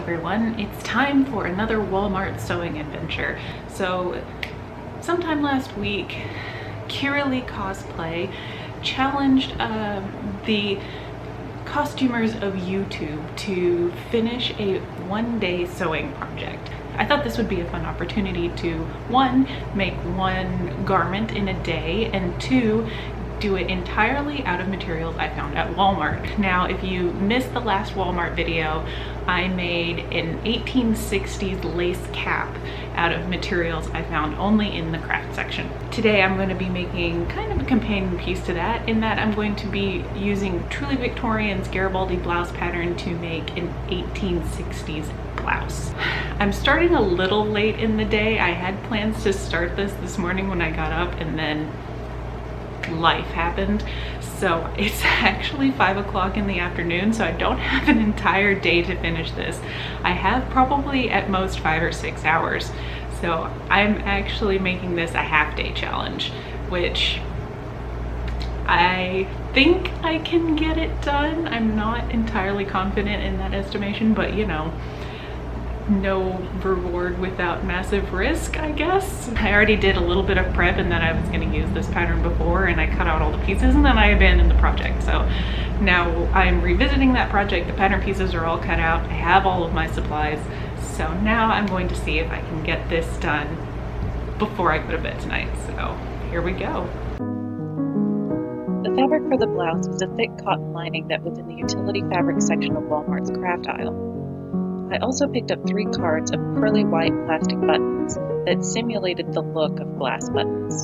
everyone, it's time for another Walmart sewing adventure. So sometime last week, Kirilee Cosplay challenged the costumers of YouTube to finish a one-day sewing project. I thought this would be a fun opportunity to, one, make one garment in a day, and two, do it entirely out of materials I found at Walmart. Now, if you missed the last Walmart video, I made an 1860s lace cap out of materials I found only in the craft section. Today I'm going to be making kind of a companion piece to that, in that I'm going to be using Truly Victorian's Garibaldi blouse pattern to make an 1860s blouse. I'm starting a little late in the day. I had plans to start this morning when I got up, and then life happened. So it's actually 5 o'clock in the afternoon, so I don't have an entire day to finish this. I have probably at most 5 or 6 hours. So I'm actually making this a half-day challenge, which I think I can get it done. I'm not entirely confident in that estimation, but you know, no reward without massive risk, I guess. I already did a little bit of prep and that I was going to use this pattern before, and I cut out all the pieces and then I abandoned the project. So now I'm revisiting that project. The pattern pieces are all cut out. I have all of my supplies. So now I'm going to see if I can get this done before I go to bed tonight. So here we go. The fabric for the blouse was a thick cotton lining that was in the utility fabric section of Walmart's craft aisle. I also picked up 3 cards of pearly white plastic buttons that simulated the look of glass buttons.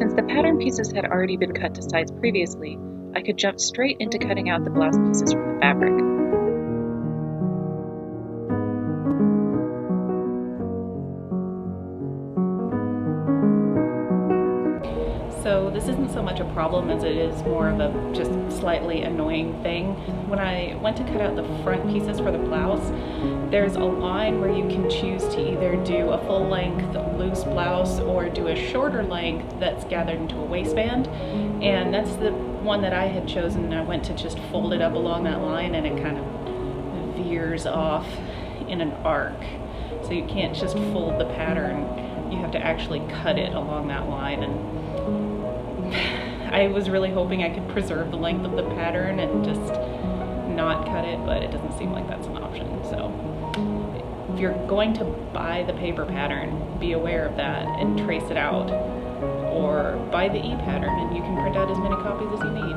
Since the pattern pieces had already been cut to size previously, I could jump straight into cutting out the blouse pieces from the fabric. So this isn't so much a problem as it is more of a just slightly annoying thing. When I went to cut out the front pieces for the blouse, there's a line where you can choose to either do a full length loose blouse or do a shorter length that's gathered into a waistband. And that's the one that I had chosen. I went to just fold it up along that line, and it kind of veers off in an arc. So you can't just fold the pattern, you have to actually cut it along that line. And I was really hoping I could preserve the length of the pattern and just not cut it, but it doesn't seem like that's an option. So if you're going to buy the paper pattern, be aware of that and trace it out, or buy the e-pattern and you can print out as many copies as you need.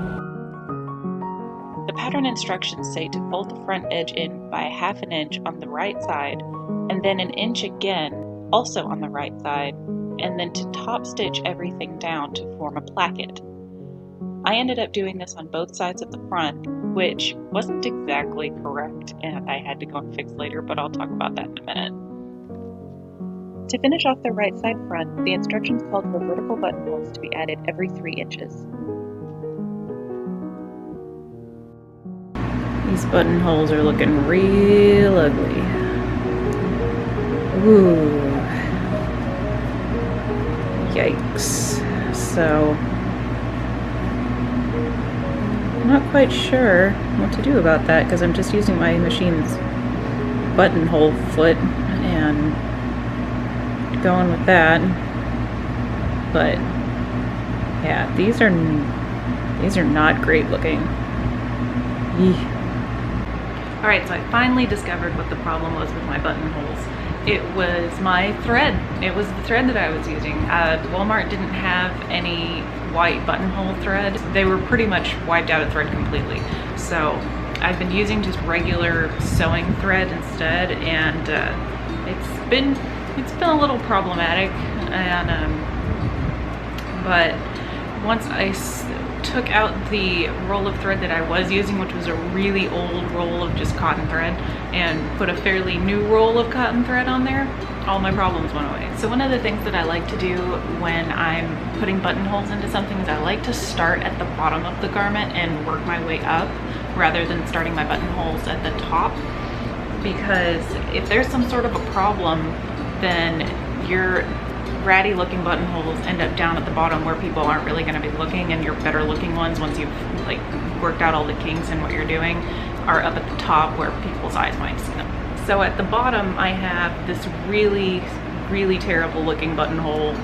The pattern instructions say to fold the front edge in by 1/2 inch on the right side, and then 1 inch again, also on the right side, and then to top stitch everything down to form a placket. I ended up doing this on both sides of the front, which wasn't exactly correct and I had to go and fix later, but I'll talk about that in a minute. To finish off the right side front, the instructions called for vertical buttonholes to be added every 3 inches. These buttonholes are looking real ugly. Ooh. Yikes. So I'm not quite sure what to do about that because I'm just using my machine's buttonhole foot and going with that. But yeah, these are not great looking. Eeh. Alright, so I finally discovered what the problem was with my buttonholes. It was my thread. It was the thread that I was using. Walmart didn't have any white buttonhole thread. They were pretty much wiped out of thread completely. So I've been using just regular sewing thread instead, and it's been a little problematic. And but once I took out the roll of thread that I was using, which was a really old roll of just cotton thread, and put a fairly new roll of cotton thread on there, all my problems went away. So one of the things that I like to do when I'm putting buttonholes into something is I like to start at the bottom of the garment and work my way up rather than starting my buttonholes at the top, because if there's some sort of a problem, then you're ratty looking buttonholes end up down at the bottom where people aren't really going to be looking, and your better looking ones, once you've like worked out all the kinks and what you're doing, are up at the top where people's eyes might see them. So at the bottom I have this really terrible looking buttonhole.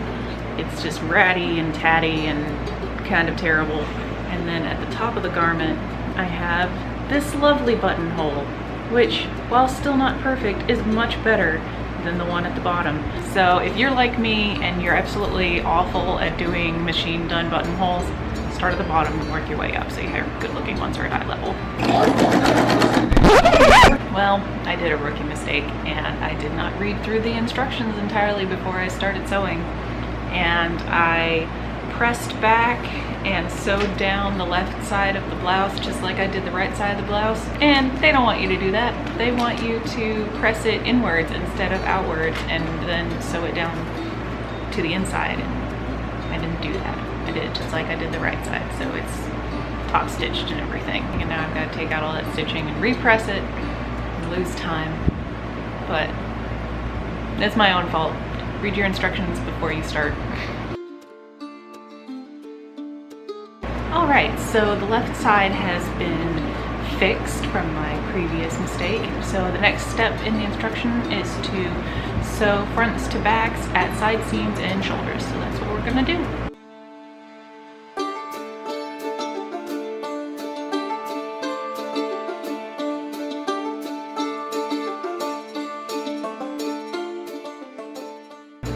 It's just ratty and tatty and kind of terrible. And then at the top of the garment I have this lovely buttonhole, which, while still not perfect, is much better than the one at the bottom. So if you're like me and you're absolutely awful at doing machine done buttonholes, start at the bottom and work your way up so your good looking ones are at eye level. Well, I did a rookie mistake and I did not read through the instructions entirely before I started sewing. And I pressed back and sewed down the left side of the blouse just like I did the right side of the blouse. And they don't want you to do that. They want you to press it inwards instead of outwards and then sew it down to the inside. And I didn't do that. I did it just like I did the right side. So it's top stitched and everything. And now I've got to take out all that stitching and repress it and lose time. But that's my own fault. Read your instructions before you start. Alright, so the left side has been fixed from my previous mistake. So the next step in the instruction is to sew fronts to backs at side seams and shoulders. So that's what we're gonna do.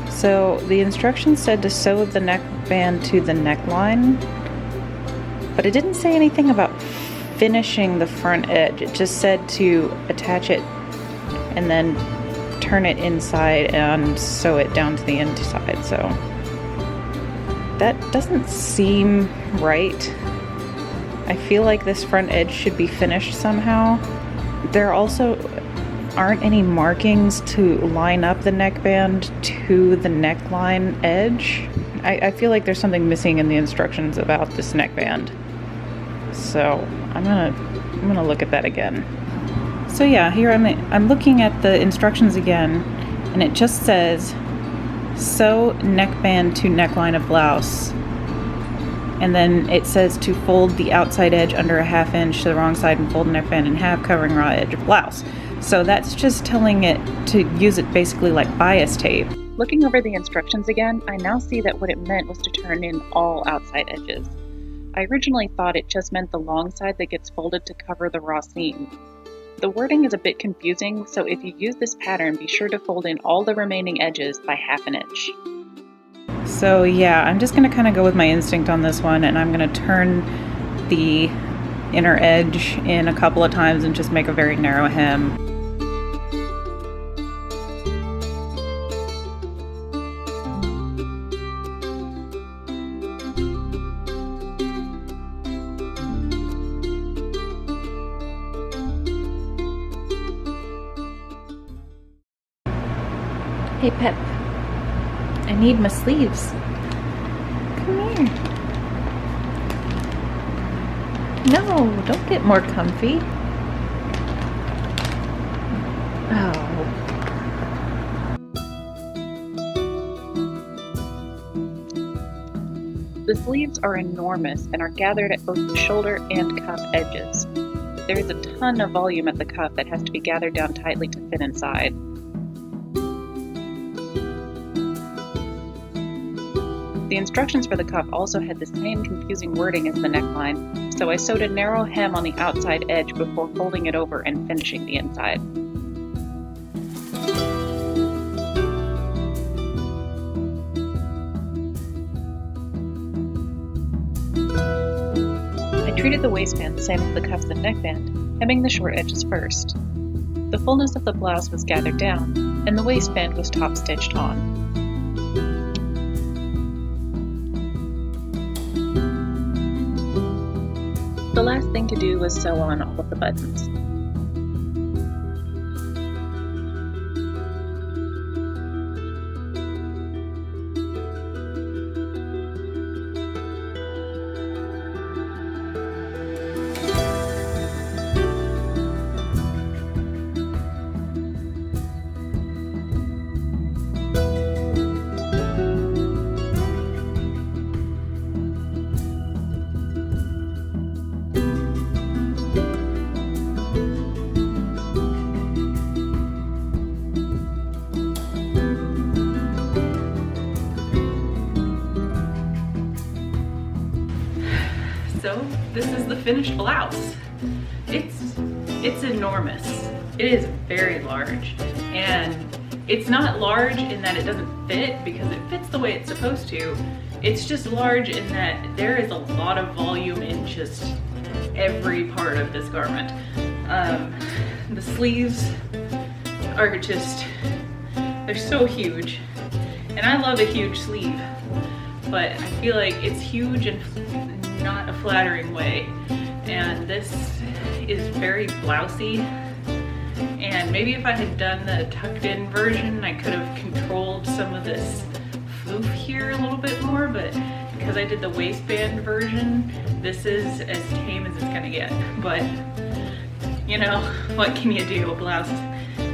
So the instructions said to sew the neckband to the neckline, but it didn't say anything about finishing the front edge. It just said to attach it and then turn it inside and sew it down to the inside. So that doesn't seem right. I feel like this front edge should be finished somehow. There also aren't any markings to line up the neckband to the neckline edge. I feel like there's something missing in the instructions about this neckband. So I'm gonna look at that again. So yeah, here I'm looking at the instructions again, and it just says sew neckband to neckline of blouse. And then it says to fold the outside edge under a 1/2 inch to the wrong side and fold neckband in half, covering raw edge of blouse. So that's just telling it to use it basically like bias tape. Looking over the instructions again, I now see that what it meant was to turn in all outside edges. I originally thought it just meant the long side that gets folded to cover the raw seam. The wording is a bit confusing, so if you use this pattern, be sure to fold in all the remaining edges by 1/2 inch. So yeah, I'm just gonna kind of go with my instinct on this one, and I'm gonna turn the inner edge in a couple of times and just make a very narrow hem. Hey Pep, I need my sleeves. Come here. No, don't get more comfy. Oh. The sleeves are enormous and are gathered at both the shoulder and cuff edges. There is a ton of volume at the cuff that has to be gathered down tightly to fit inside. The instructions for the cuff also had the same confusing wording as the neckline, so I sewed a narrow hem on the outside edge before folding it over and finishing the inside. I treated the waistband the same as the cuffs and neckband, hemming the short edges first. The fullness of the blouse was gathered down, and the waistband was top stitched on. The last thing to do was sew on all of the buttons. So this is the finished blouse. It's enormous. It is very large, and it's not large in that it doesn't fit, because it fits the way it's supposed to. It's just large in that there is a lot of volume in just every part of this garment. The sleeves are just, they're so huge, and I love a huge sleeve, but I feel like it's huge in not a flattering way, and this is very blousy. And maybe if I had done the tucked in version, I could have controlled some of this floof here a little bit more, but because I did the waistband version, this is as tame as it's gonna get. But you know, what can you do? A blouse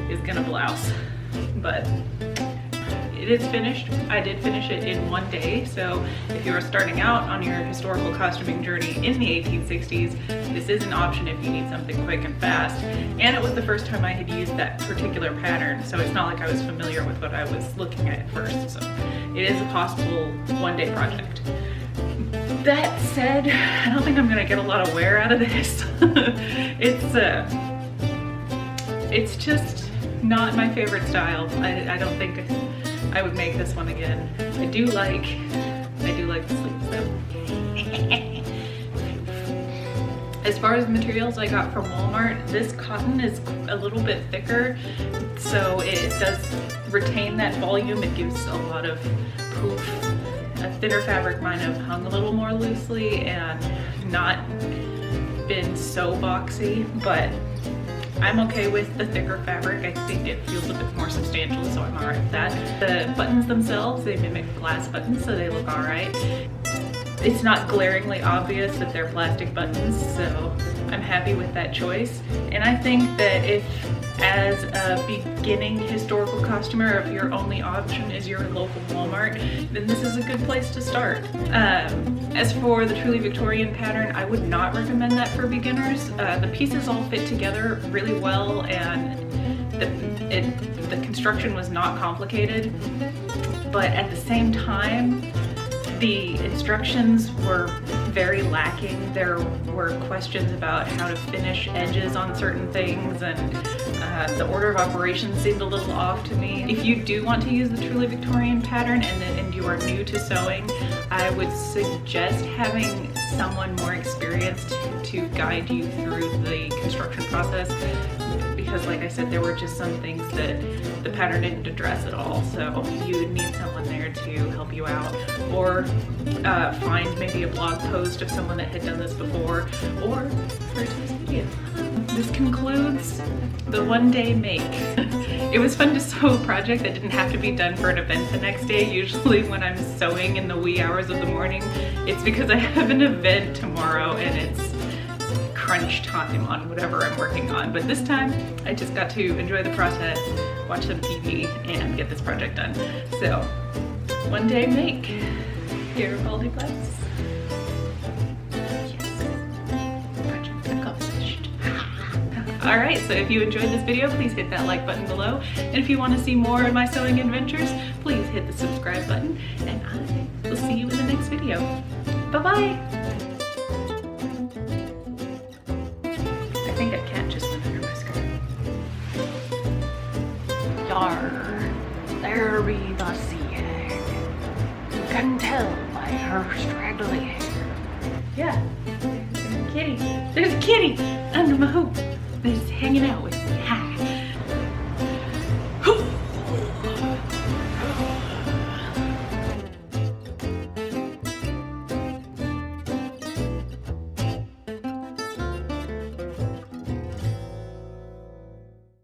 is gonna blouse. But it is finished. I did finish it in one day, so if you are starting out on your historical costuming journey in the 1860s, this is an option if you need something quick and fast. And it was the first time I had used that particular pattern, so it's not like I was familiar with what I was looking at first. So it is a possible one-day project. That said, I don't think I'm gonna get a lot of wear out of this. It's just not my favorite style. I don't think I would make this one again. I do like the sleeves though. As far as the materials I got from Walmart, this cotton is a little bit thicker, so it does retain that volume. It gives a lot of poof. A thinner fabric might have hung a little more loosely and not been so boxy, but I'm okay with the thicker fabric. I think it feels a bit more substantial, so I'm alright with that. The buttons themselves, they mimic glass buttons, so they look alright. It's not glaringly obvious that they're plastic buttons, so I'm happy with that choice. And I think that if, as a beginning historical costumer, if your only option is your local Walmart, then this is a good place to start. As for the truly Victorian pattern, I would not recommend that for beginners. The pieces all fit together really well, and the construction was not complicated, but at the same time, the instructions were very lacking. There were questions about how to finish edges on certain things, and the order of operations seemed a little off to me. If you do want to use the truly Victorian pattern and you are new to sewing, I would suggest having someone more experienced to guide you through the construction process, because like I said, there were just some things that the pattern didn't address at all, so you would need someone there to help you out, or find maybe a blog post of someone that had done this before, or refer to this video. This concludes the one-day make. It was fun to sew a project that didn't have to be done for an event the next day. Usually when I'm sewing in the wee hours of the morning, it's because I have an event tomorrow and it's crunch time on whatever I'm working on. But this time, I just got to enjoy the process, watch some TV, and get this project done. So, one day make. Garibaldi blouse. Yes. Project accomplished. Alright, so if you enjoyed this video, please hit that like button below. And if you want to see more of my sewing adventures, please hit the subscribe button. And I will see you in the next video. Bye-bye! I think I can't just put under my skirt. Yar, there be the sea hag. You can tell by her straggly hair. Yeah, there's a kitty. There's a kitty under my hoop that's hanging out with me.